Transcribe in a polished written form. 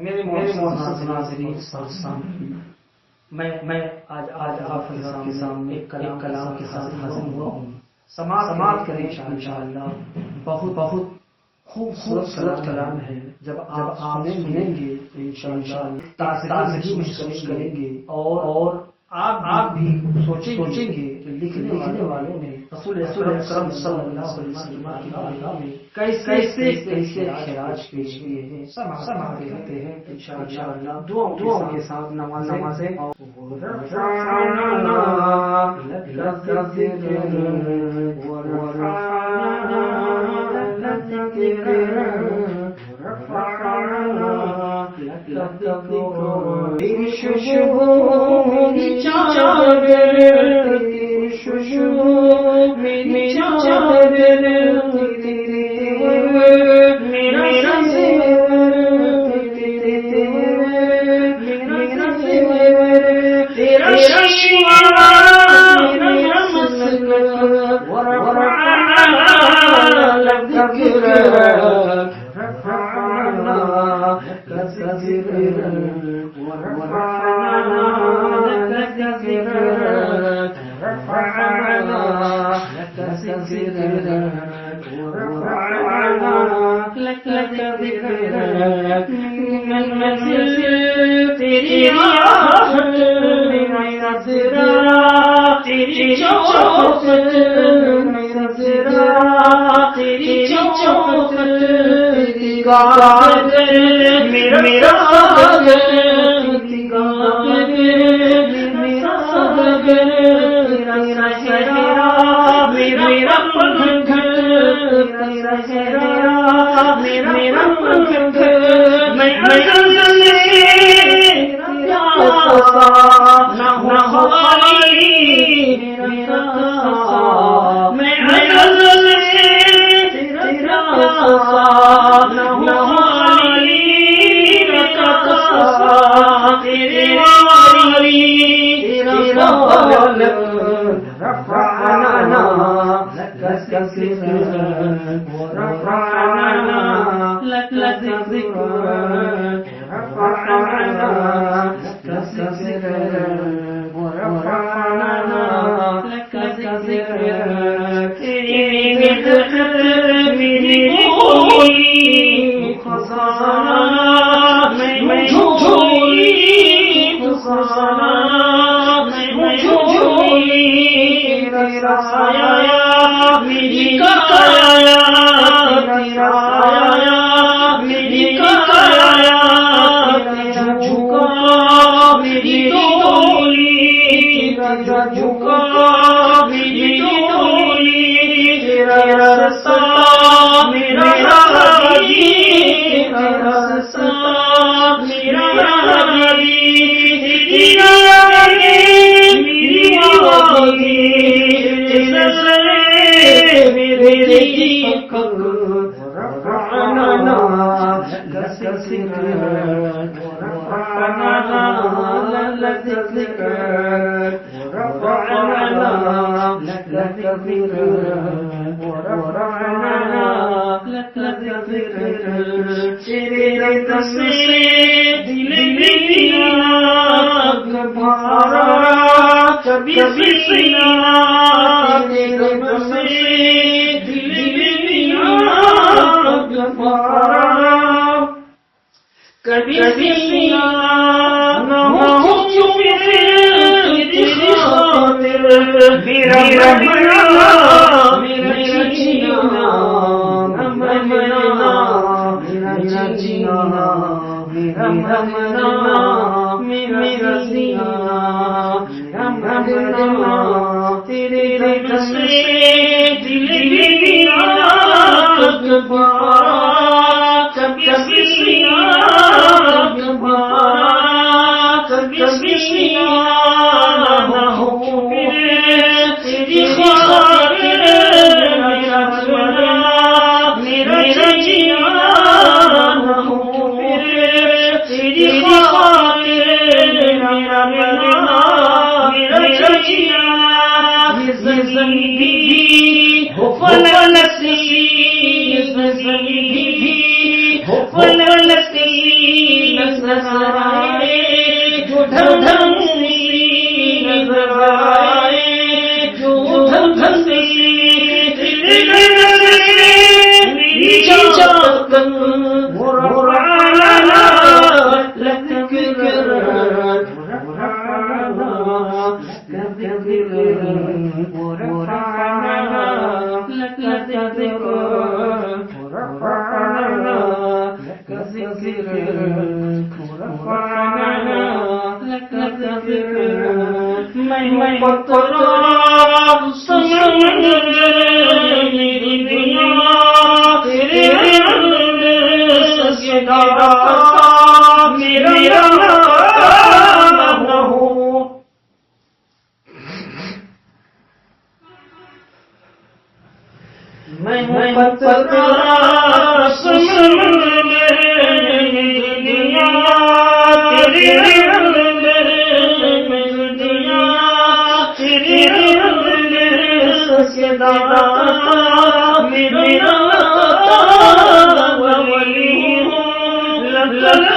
मेरे नाज़रीन मैं आज आप के सामने एक कलाम के साथ हाजिर हुआ हूँ। समाप्त करें इंशाअल्लाह। बहुत खूबसूरत कलाम है। जब आप सुनेंगे इंशाअल्लाह ताज़गी महसूस करेंगे और आप भी सोचेंगे कि लिखने वालों ने रसूल अकरम सल्लल्लाहु अलैहि वसल्लम की बारगाह में कैसे खिराज पेश किए हैं। सब कहते हैं इंशाअल्लाह दुआओं के साथ नमाज़ें तेरी खुशबू मेरी चादर, तेरी खुशबू मेरी चादर, मेरा ज़ेवर तेरा शिवा मेरा मसलक वरफ़अना लक ज़िक्रक रफ़अना लक ज़िक्रक ورفعنا لك ذكرك رفعنا لك ذكرك ورفعنا لك ذكرك من منزل तेरी राहत मेरा ज़रा तेरी चौखट मेरा ज़रा तेरी चौखट तेरी गागर मेरा सागर तेरी गागर मेरा सागर तेरा चेहरा मेरा पंख तेरा चेहरा मेरा पंख मैं गज़ल से ना हो खाली मेरा मैं गज़ल से तेरा ना हो खाली तेरे वाली तेरा वाली रफ़अना लक ज़िक्रक रफ़अना लक ज़िक्रक रफ़अना लक ज़िक्रक रफ़अना लक ज़िक्रक तेरी मिदहत मेरी बोली खज़ाना मैं झोली तू खज़ाना मैं झोली तेरा साया मेरी काया तेरा साया मेरी काया तेरा झुका मेरी डोली तेरा झुका मेरी डोली तेरा रास्ता मेरा राही तेरा रास्ता मेरा राही तेरा मेरे दीपक रफ़अना लक ज़िक्रक रफ़अना लक ज़िक्रक रफ़अना लक ज़िक्रक रफ़अना लक ज़िक्रक तेरे दम से दिल मेरा भरा कभी सीना तेरे दम से दिल मेरा भरा कभी सीना न हो चुपे तेरी खातिर मेरा जीना मेरा जीना मेरा मरना मेरा जीना मेरा मरना तेरे दम से दिल मेरा कभी सीना कभी सीना न हो तेरी खातिर मेरा जीना न हो तेरी खातिर मेरा जीना ये ज़मीन हो फलसी ये ज़मीन हो फलसी नजर आए, जो ढंढसी नजर आए, जो ढंढसी जाकर मुराना मैं पतराब समंदर मेरी दुनिया तेरे अंदर से डाला मेरा नाम हो। मैं पतराब समंदर मेरी दुनिया तेरे अंदर मेरी दुनिया तेरे अंदर से डाला मेरा वली हूँ वली लक